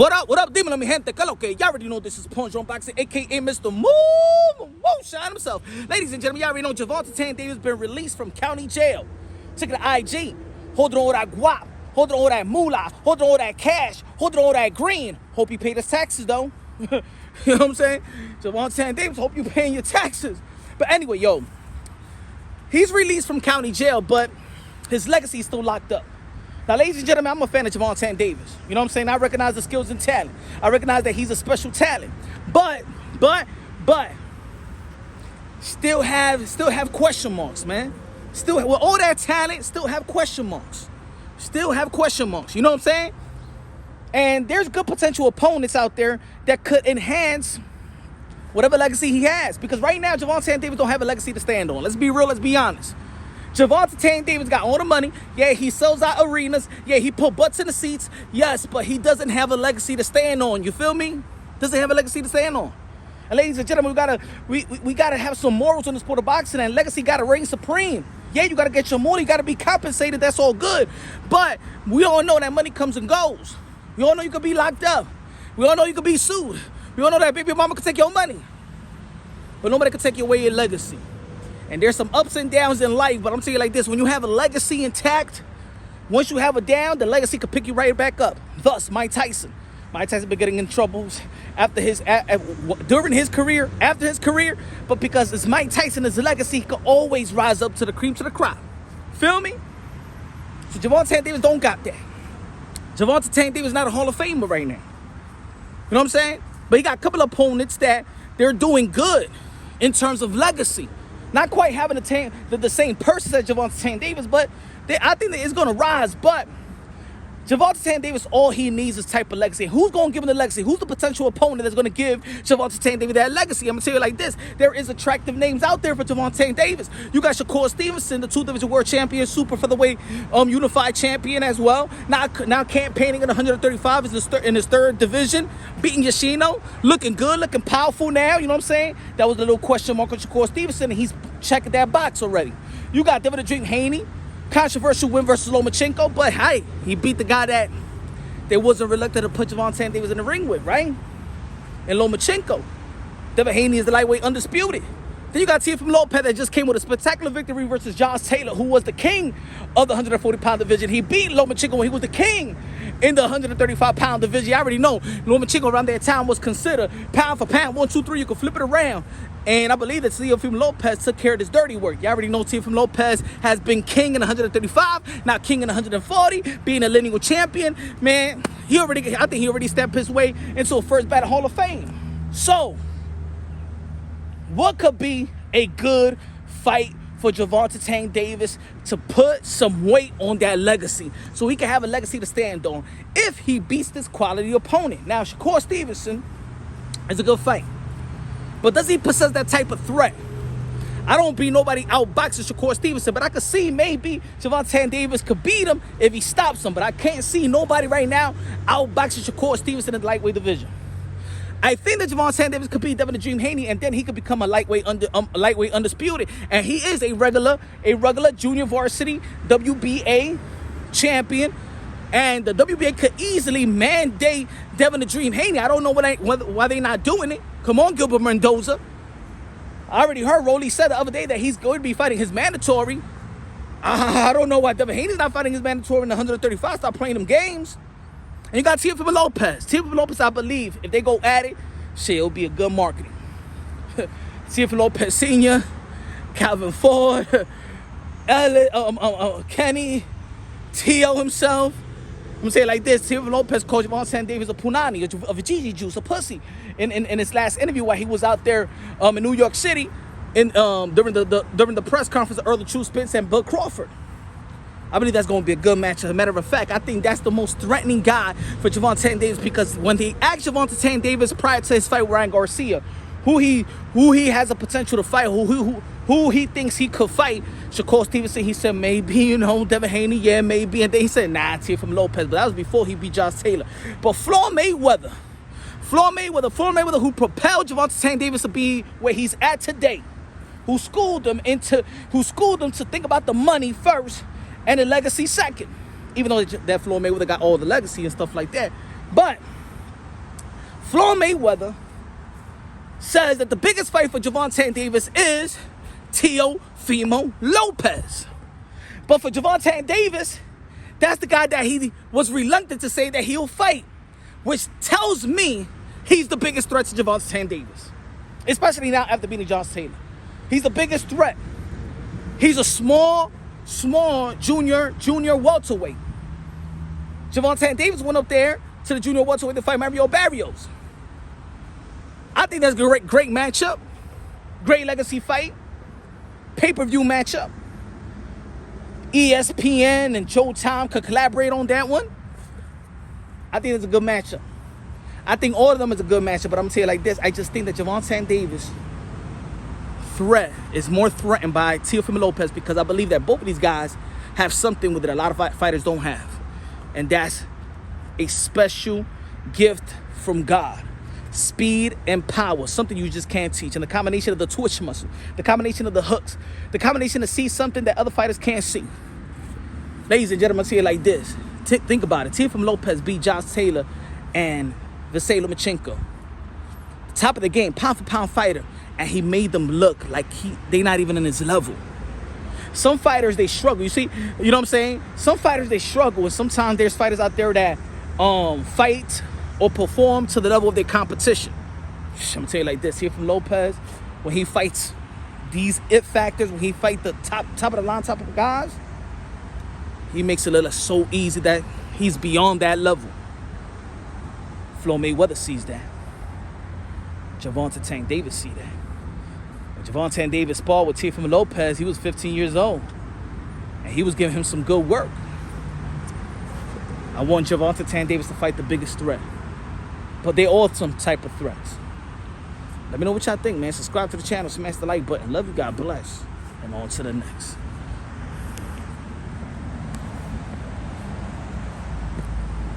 What up, demon? Let me hand the color. Okay, y'all already know this is Punch on Boxing, aka Mr. Moonshine himself. Ladies and gentlemen, y'all already know Gervonta Davis been released from county jail. Took it to IG, holding all that guap, holding all that moolah, holding all that cash, holding all that green. Hope he paid his taxes though. You know what I'm saying? Gervonta Davis, hope you paying your taxes. But anyway, yo, he's released from county jail, but his legacy is still locked up. Now, ladies and gentlemen, I'm a fan of Gervonta Davis. You know what I'm saying? I recognize the skills and talent. I recognize that he's a special talent. But still have question marks, man. Still, with all that talent, still have question marks. Still have question marks. You know what I'm saying? And there's good potential opponents out there that could enhance whatever legacy he has. Because right now, Gervonta Davis don't have a legacy to stand on. Let's be real. Let's be honest. Gervonta Davis got all the money. Yeah, he sells out arenas. Yeah, he put butts in the seats. Yes, but he doesn't have a legacy to stand on. You feel me? Doesn't have a legacy to stand on. And ladies and gentlemen, we gotta have some morals in the sport of boxing, and legacy gotta reign supreme. Yeah, you gotta get your money. You gotta be compensated. That's all good. But we all know that money comes and goes. We all know you could be locked up. We all know you could be sued. We all know that baby mama could take your money. But nobody could take away your legacy. And there's some ups and downs in life, but I'm telling you like this, when you have a legacy intact, once you have it down, the legacy could pick you right back up. Thus, Mike Tyson. Mike Tyson been getting in troubles during his career, after his career, but because it's Mike Tyson, his legacy, he could always rise up to the cream to the crop. Feel me? So Gervonta Davis don't got that. Gervonta Davis not a Hall of Famer right now. You know what I'm saying? But he got a couple of opponents that they're doing good in terms of legacy. Not quite having the same person as Gervonta Davis, but I think that it's going to rise. But Gervonta Davis, all he needs is type of legacy. Who's going to give him the legacy? Who's the potential opponent that's going to give Gervonta Davis that legacy? I'm going to tell you like this. There is attractive names out there for Gervonta Davis. You got Shakur Stevenson, the 2-division world champion, super featherweight unified champion as well. Now campaigning in 135 in his third division, beating Yoshino, looking good, looking powerful now. You know what I'm saying? That was a little question mark on Shakur Stevenson, and he's checking that box already. You got Devin Haney. Controversial win versus Lomachenko, but hey, he beat the guy that they wasn't reluctant to put Gervonta Davis in the ring with, right? And Lomachenko. Devin Haney is the lightweight undisputed. Then you got Teofimo Lopez that just came with a spectacular victory versus Josh Taylor, who was the king of the 140-pound division. He beat Lomachenko when he was the king in the 135-pound division. I already know Lomachenko around that time was considered pound for pound, 1, 2, 3. You can flip it around. And I believe that Teofimo Lopez took care of this dirty work. You already know Teofimo Lopez has been king in 135, now king in 140, being a lineal champion. Man, I think he already stepped his way into a first ballot Hall of Fame. So, what could be a good fight for Gervonta Davis to put some weight on that legacy so he can have a legacy to stand on if he beats this quality opponent? Now, Shakur Stevenson is a good fight. But does he possess that type of threat? I don't be nobody outboxing Shakur Stevenson, but I could see maybe Gervonta Davis could beat him if he stops him. But I can't see nobody right now outboxing Shakur Stevenson in the lightweight division. I think that Devin Davis could beat Devin the Dream Haney, and then he could become a lightweight undisputed. And he is a regular junior varsity WBA champion. And the WBA could easily mandate Devin the Dream Haney. I don't know why they not doing it. Come on, Gilbert Mendoza. I already heard Rolly said the other day that he's going to be fighting his mandatory. I don't know why Devin Haney's not fighting his mandatory in the 135. Stop playing them games. And you got Teofimo Lopez. Teofimo Lopez, I believe, if they go at it, shit, it'll be a good marketing. Teofimo Lopez Sr., Calvin Ford, Kenny, Tio himself. I'm going to say it like this. Teofimo Lopez called Gervonta Davis a punani, a Gigi juice, a pussy, in his last interview while he was out there in New York City during the press conference of Earl True Spence and Bud Crawford. I believe that's going to be a good match. As a matter of fact, I think that's the most threatening guy for Gervonta Davis, because when they asked Gervonta Davis prior to his fight with Ryan Garcia, who he has a potential to fight, who he thinks he could fight, Shakur Stevenson, he said maybe, Devin Haney, yeah, maybe. And then he said, nah, Teofimo Lopez. But that was before he beat Josh Taylor. But Floyd Mayweather, who propelled Gervonta Davis to be where he's at today, who schooled him to think about the money first and the legacy second. Even though that Floyd Mayweather got all the legacy and stuff like that. But Floyd Mayweather says that the biggest fight for Gervonta Davis is Teofimo Lopez. But for Gervonta Davis, that's the guy that he was reluctant to say that he'll fight, which tells me he's the biggest threat to Gervonta Davis, especially now after beating Josh Taylor. He's the biggest threat. He's a small junior welterweight. Gervonta Davis went up there to the junior welterweight to fight Mario Barrios. I think that's a great matchup. Great legacy fight. Pay-per-view matchup. ESPN and Showtime could collaborate on that one. I think it's a good matchup. I think all of them is a good matchup, but I'm going to tell you like this. I just think that Gervonta Davis' threat is more threatened by Teofimo Lopez because I believe that both of these guys have something with it a lot of fighters don't have. And that's a special gift from God. Speed and power, something you just can't teach. And the combination of the twitch muscle, the combination of the hooks, the combination to see something that other fighters can't see. Ladies and gentlemen, I'll tell you like this. Think about it. Teofimo Lopez beat Josh Taylor and Vasily Lomachenko. Top of the game, pound for pound fighter. And he made them look like they not even in his level. Some fighters, they struggle. You see, you know what I'm saying? Some fighters, they struggle. And sometimes there's fighters out there that fight or perform to the level of their competition. I'm going to tell you like this. Here from Lopez, when he fights these it factors, when he fights the top of the line, top of the guys, he makes it look so easy that he's beyond that level. Floyd Mayweather sees that. Gervonta Davis see that. When Gervonta Davis sparred with Teofimo Lopez, he was 15 years old. And he was giving him some good work. I want Gervonta Davis to fight the biggest threat. But they're all some type of threats. Let me know what y'all think, man. Subscribe to the channel, smash the like button. Love you, God bless. And on to the next.